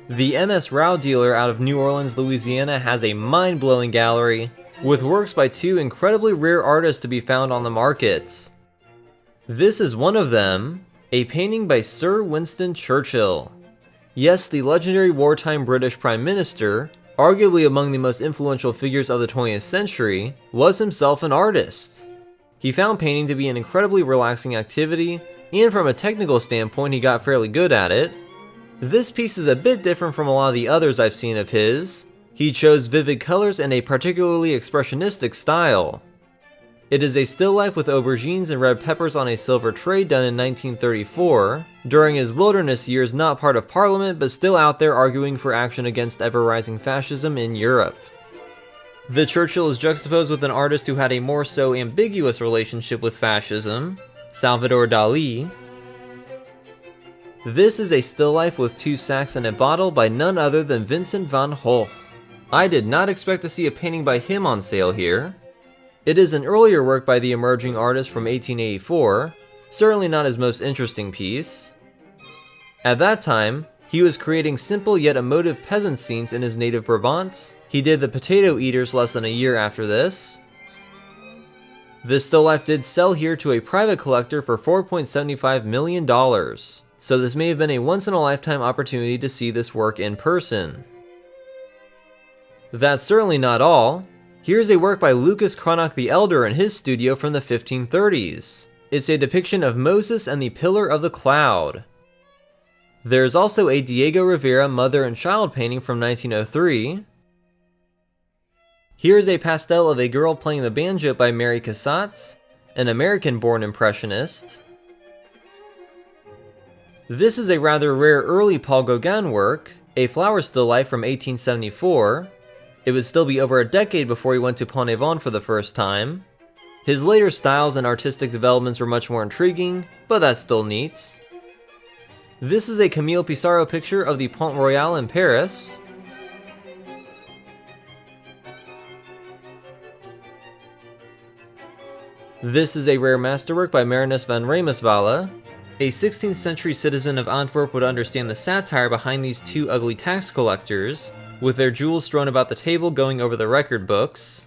The M.S. Rao dealer out of New Orleans, Louisiana has a mind-blowing gallery, with works by two incredibly rare artists to be found on the market. This is one of them, a painting by Sir Winston Churchill. Yes, the legendary wartime British Prime Minister, arguably among the most influential figures of the 20th century, was himself an artist. He found painting to be an incredibly relaxing activity, and from a technical standpoint he got fairly good at it. This piece is a bit different from a lot of the others I've seen of his. He chose vivid colors and a particularly expressionistic style. It is a still life with aubergines and red peppers on a silver tray done in 1934, during his wilderness years not part of Parliament but still out there arguing for action against ever-rising fascism in Europe. The Churchill is juxtaposed with an artist who had a more so ambiguous relationship with fascism, Salvador Dali. This is a still life with 2 sacks and a bottle by none other than Vincent van Gogh. I did not expect to see a painting by him on sale here. It is an earlier work by the emerging artist from 1884, certainly not his most interesting piece. At that time, he was creating simple yet emotive peasant scenes in his native Brabant. He did the Potato Eaters less than a year after this. This still life did sell here to a private collector for $4.75 million, so this may have been a once-in-a-lifetime opportunity to see this work in person. That's certainly not all. Here's a work by Lucas Cranach the Elder in his studio from the 1530s. It's a depiction of Moses and the Pillar of the Cloud. There's also a Diego Rivera mother and child painting from 1903. Here's a pastel of a girl playing the banjo by Mary Cassatt, an American-born impressionist. This is a rather rare early Paul Gauguin work, a flower still life from 1874. It would still be over a decade before he went to Pont-Aven for the first time. His later styles and artistic developments were much more intriguing, but that's still neat. This is a Camille Pissarro picture of the Pont Royal in Paris. This is a rare masterwork by Marinus van Remusvalla. A 16th century citizen of Antwerp would understand the satire behind these 2 ugly tax collectors, with their jewels strewn about the table going over the record books.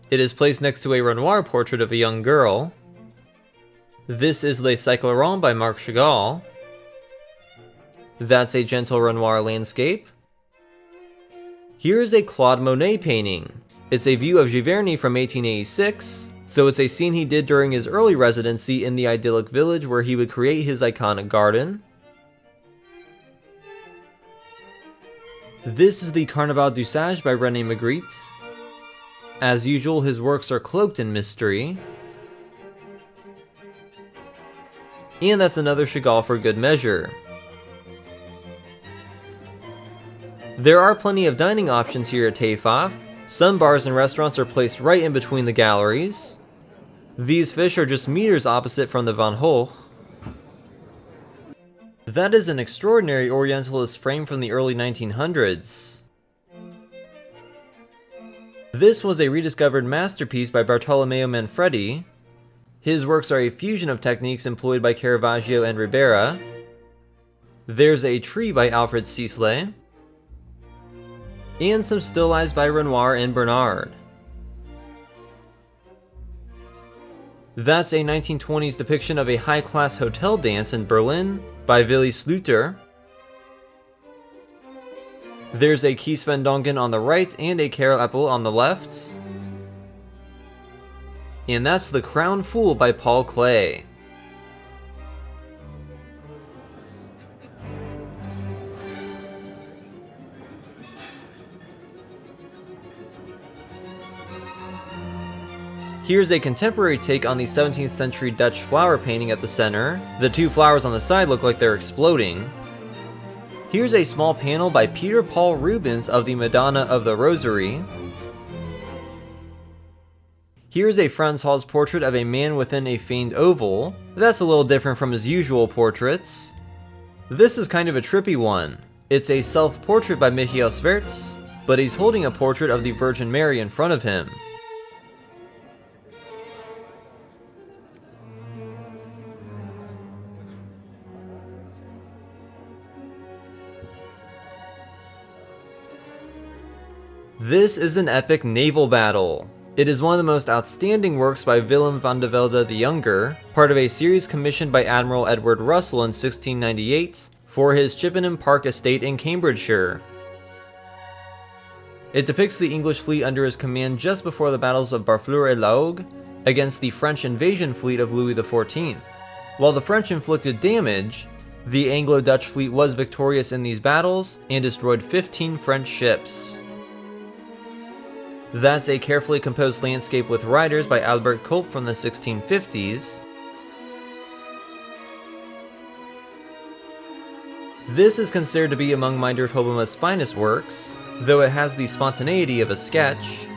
It is placed next to a Renoir portrait of a young girl. This is Les Cyclerons by Marc Chagall. That's a gentle Renoir landscape. Here is a Claude Monet painting. It's a view of Giverny from 1886. So it's a scene he did during his early residency in the idyllic village where he would create his iconic garden. This is the Carnaval du Sage by Rene Magritte. As usual, his works are cloaked in mystery. And that's another Chagall for good measure. There are plenty of dining options here at TEFAF. Some bars and restaurants are placed right in between the galleries. These fish are just meters opposite from the Van Gogh. That is an extraordinary Orientalist frame from the early 1900s. This was a rediscovered masterpiece by Bartolomeo Manfredi. His works are a fusion of techniques employed by Caravaggio and Ribera. There's a tree by Alfred Sisley. And some still lifes by Renoir and Bernard. That's a 1920s depiction of a high-class hotel dance in Berlin by Willy Sluter. There's a Kiesvendongen on the right and a Karel Appel on the left. And that's The Crown Fool by Paul Klee. Here's a contemporary take on the 17th century Dutch flower painting at the center. The 2 flowers on the side look like they're exploding. Here's a small panel by Peter Paul Rubens of the Madonna of the Rosary. Here's a Frans Hals portrait of a man within a feigned oval. That's a little different from his usual portraits. This is kind of a trippy one. It's a self-portrait by Michiel Swerts, but he's holding a portrait of the Virgin Mary in front of him. This is an epic naval battle. It is one of the most outstanding works by Willem van de Velde the Younger, part of a series commissioned by Admiral Edward Russell in 1698 for his Chippenham Park estate in Cambridgeshire. It depicts the English fleet under his command just before the battles of Barfleur et Laogue against the French invasion fleet of Louis XIV. While the French inflicted damage, the Anglo-Dutch fleet was victorious in these battles and destroyed 15 French ships. That's a carefully composed landscape with riders by Albert Culp from the 1650s. This is considered to be among Meindert Hobbema's finest works, though it has the spontaneity of a sketch.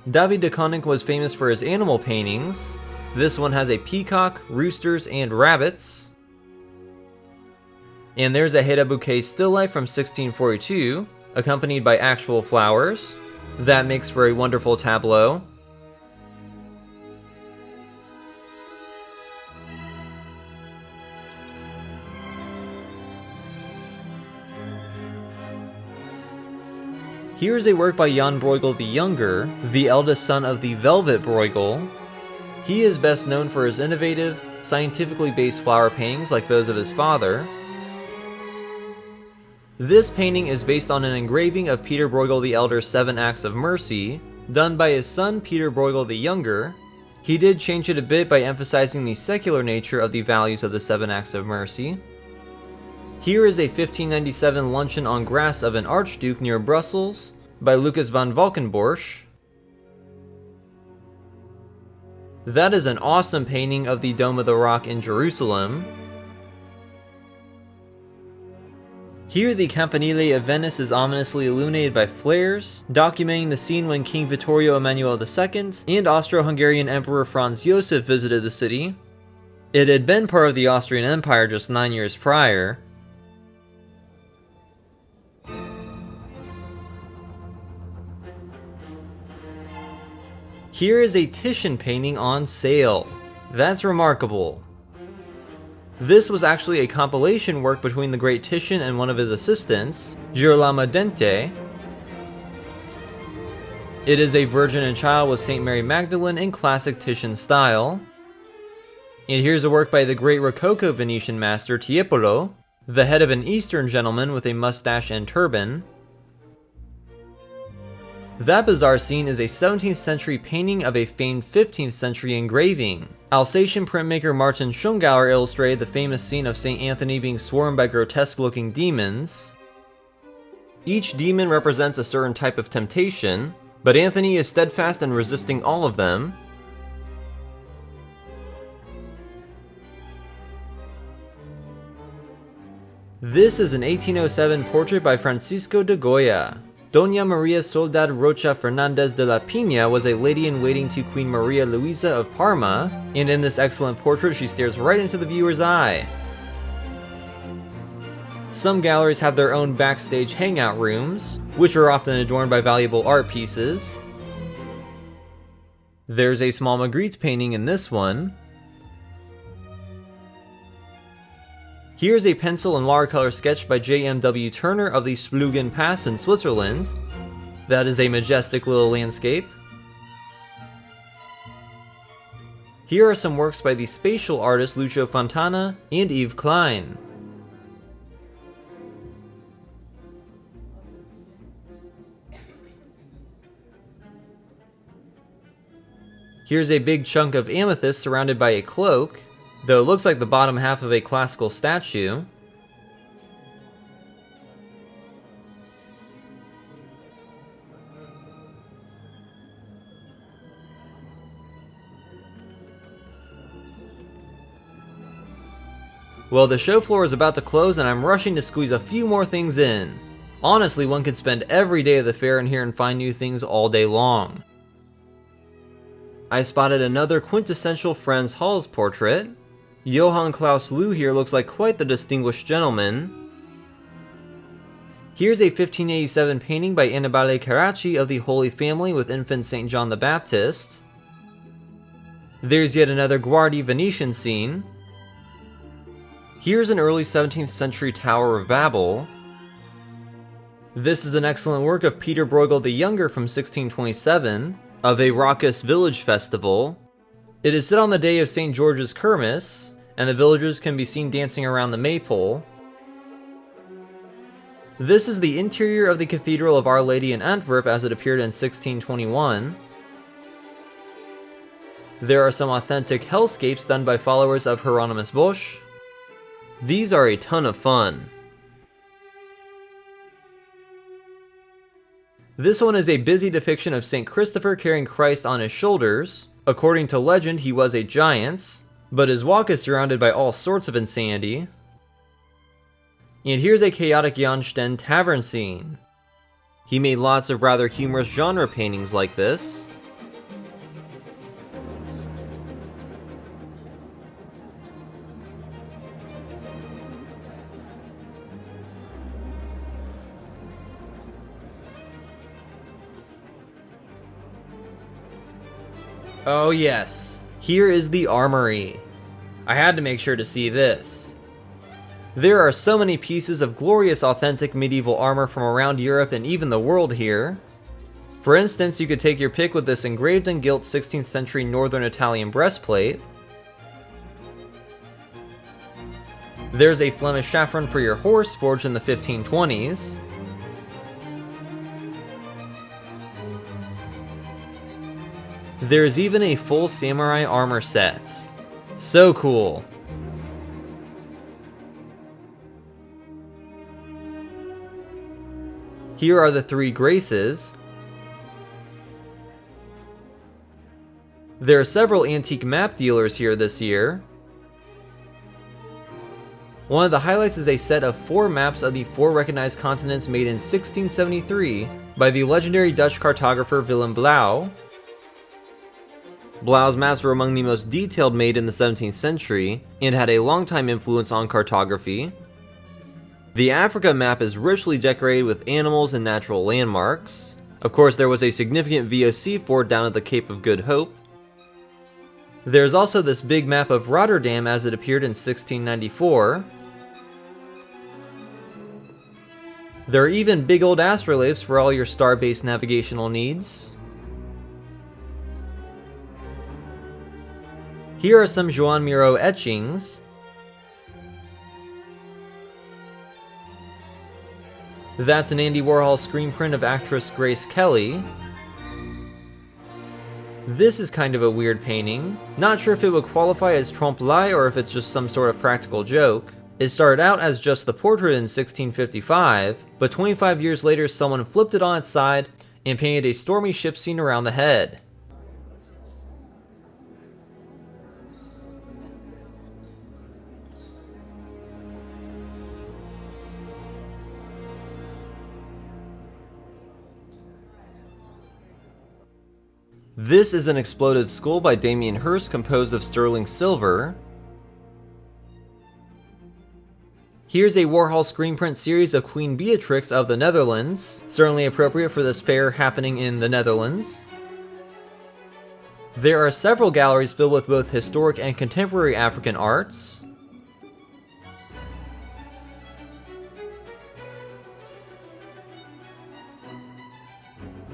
David de Koninck was famous for his animal paintings. This one has a peacock, roosters, and rabbits. And there's a Heda bouquet still life from 1642, accompanied by actual flowers. That makes for a wonderful tableau. Here's a work by Jan Bruegel the Younger, the eldest son of the Velvet Bruegel. He is best known for his innovative, scientifically based flower paintings like those of his father. This painting is based on an engraving of Peter Bruegel the Elder's 7 Acts of Mercy, done by his son Peter Bruegel the Younger. He did change it a bit by emphasizing the secular nature of the values of the 7 Acts of Mercy. Here is a 1597 luncheon on grass of an archduke near Brussels by Lucas van Valkenborch. That is an awesome painting of the Dome of the Rock in Jerusalem. Here the Campanile of Venice is ominously illuminated by flares, documenting the scene when King Vittorio Emanuele II and Austro-Hungarian Emperor Franz Josef visited the city. It had been part of the Austrian Empire just 9 years prior. Here is a Titian painting on sale. That's remarkable. This was actually a compilation work between the great Titian and one of his assistants, Girolamo Dente. It is a Virgin and Child with St. Mary Magdalene in classic Titian style. And here's a work by the great Rococo Venetian master Tiepolo, the head of an Eastern gentleman with a mustache and turban. That bizarre scene is a 17th century painting of a famed 15th century engraving. Alsatian printmaker Martin Schongauer illustrated the famous scene of St. Anthony being swarmed by grotesque-looking demons. Each demon represents a certain type of temptation, but Anthony is steadfast in resisting all of them. This is an 1807 portrait by Francisco de Goya. Doña Maria Soledad Rocha Fernandez de la Pina was a lady-in-waiting to Queen Maria Luisa of Parma, and in this excellent portrait she stares right into the viewer's eye. Some galleries have their own backstage hangout rooms, which are often adorned by valuable art pieces. There's a small Magritte painting in this one. Here's a pencil and watercolor sketch by J.M.W. Turner of the Splugen Pass in Switzerland. That is a majestic little landscape. Here are some works by the spatial artists Lucio Fontana and Yves Klein. Here's a big chunk of amethyst surrounded by a cloak, though it looks like the bottom half of a classical statue. Well, the show floor is about to close and I'm rushing to squeeze a few more things in. Honestly, one could spend every day of the fair in here and find new things all day long. I spotted another quintessential Frans Hals portrait. Johann Klaus Lou here looks like quite the distinguished gentleman. Here's a 1587 painting by Annibale Carracci of the Holy Family with infant St. John the Baptist. There's yet another Guardi Venetian scene. Here's an early 17th century Tower of Babel. This is an excellent work of Peter Bruegel the Younger from 1627, of a raucous village festival. It is set on the day of St. George's Kermis, and the villagers can be seen dancing around the maypole. This is the interior of the Cathedral of Our Lady in Antwerp as it appeared in 1621. There are some authentic hellscapes done by followers of Hieronymus Bosch. These are a ton of fun. This one is a busy depiction of St. Christopher carrying Christ on his shoulders. According to legend, he was a giant, but his walk is surrounded by all sorts of insanity. And here's a chaotic Jan Steen tavern scene. He made lots of rather humorous genre paintings like this. Oh yes, here is the armory. I had to make sure to see this. There are so many pieces of glorious authentic medieval armor from around Europe and even the world here. For instance, you could take your pick with this engraved and gilt 16th century northern Italian breastplate. There's a Flemish chevron for your horse forged in the 1520s. There's even a full samurai armor set. So cool. Here are the three graces. There are several antique map dealers here this year. One of the highlights is a set of 4 maps of the 4 recognized continents made in 1673 by the legendary Dutch cartographer Willem Blauw. Blauw's maps were among the most detailed made in the 17th century and had a long-time influence on cartography. The Africa map is richly decorated with animals and natural landmarks. Of course, there was a significant VOC fort down at the Cape of Good Hope. There's also this big map of Rotterdam as it appeared in 1694. There are even big old astrolabes for all your star-based navigational needs. Here are some Joan Miro etchings. That's an Andy Warhol screen print of actress Grace Kelly. This is kind of a weird painting. Not sure if it would qualify as trompe-l'œil or if it's just some sort of practical joke. It started out as just the portrait in 1655, but 25 years later someone flipped it on its side and painted a stormy ship scene around the head. This is an exploded skull by Damien Hirst composed of sterling silver. Here's a Warhol screen print series of Queen Beatrix of the Netherlands, certainly appropriate for this fair happening in the Netherlands. There are several galleries filled with both historic and contemporary African arts.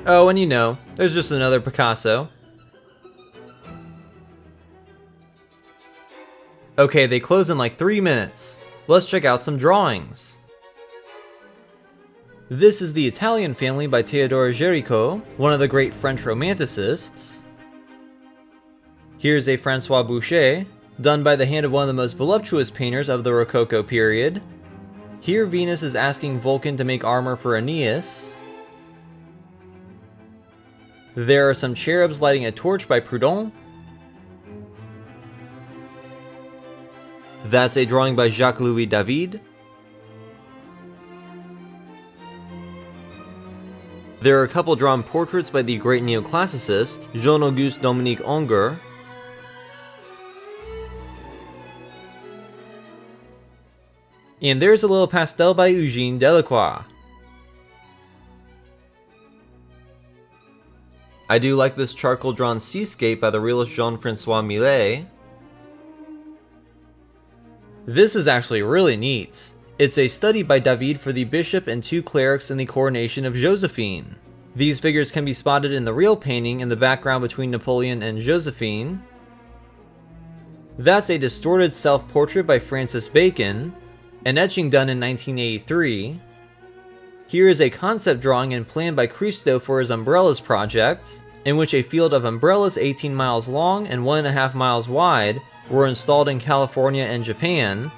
Oh, and you know, there's just another Picasso. Okay, they close in like 3 minutes. Let's check out some drawings. This is the Italian Family by Theodore Géricault, one of the great French romanticists. Here's a Francois Boucher, done by the hand of one of the most voluptuous painters of the Rococo period. Here Venus is asking Vulcan to make armor for Aeneas. There are some cherubs lighting a torch by Proudhon. That's a drawing by Jacques-Louis David. There are a couple drawn portraits by the great neoclassicist, Jean-Auguste Dominique Ingres. And there's a little pastel by Eugène Delacroix. I do like this charcoal drawn seascape by the realist Jean-Francois Millet. This is actually really neat. It's a study by David for the bishop and 2 clerics in the coronation of Josephine. These figures can be spotted in the real painting in the background between Napoleon and Josephine. That's a distorted self-portrait by Francis Bacon, an etching done in 1983. Here is a concept drawing and plan by Christo for his Umbrellas project, in which a field of umbrellas 18 miles long and 1.5 miles wide were installed in California and Japan.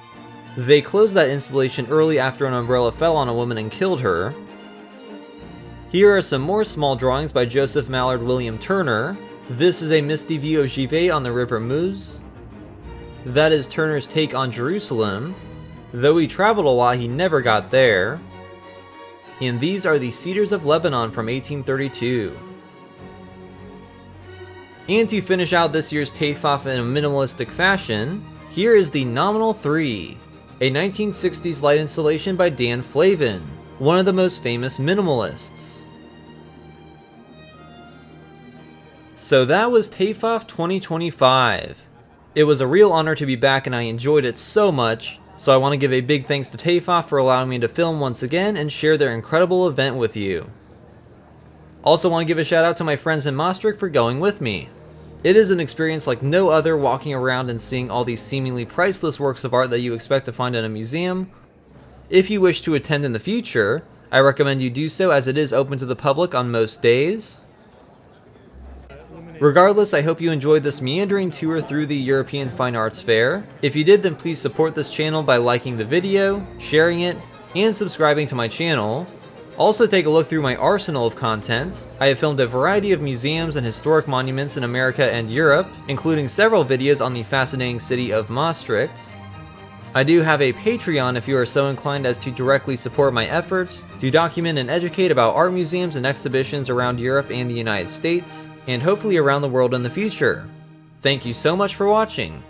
They closed that installation early after an umbrella fell on a woman and killed her. Here are some more small drawings by Joseph Mallard William Turner. This is a misty view of Givet on the River Meuse. That is Turner's take on Jerusalem. Though he traveled a lot, he never got there. And these are the Cedars of Lebanon from 1832. And to finish out this year's TEFAF in a minimalistic fashion, here is the Nominal 3, a 1960s light installation by Dan Flavin, one of the most famous minimalists. So that was TEFAF 2025. It was a real honor to be back and I enjoyed it so much, so I want to give a big thanks to TEFAF for allowing me to film once again and share their incredible event with you. Also want to give a shout out to my friends in Maastricht for going with me. It is an experience like no other, walking around and seeing all these seemingly priceless works of art that you expect to find in a museum. If you wish to attend in the future, I recommend you do so as it is open to the public on most days. Regardless, I hope you enjoyed this meandering tour through the European Fine Arts Fair. If you did, then please support this channel by liking the video, sharing it, and subscribing to my channel. Also take a look through my arsenal of content. I have filmed a variety of museums and historic monuments in America and Europe, including several videos on the fascinating city of Maastricht. I do have a Patreon if you are so inclined as to directly support my efforts to document and educate about art museums and exhibitions around Europe and the United States, and hopefully around the world in the future. Thank you so much for watching.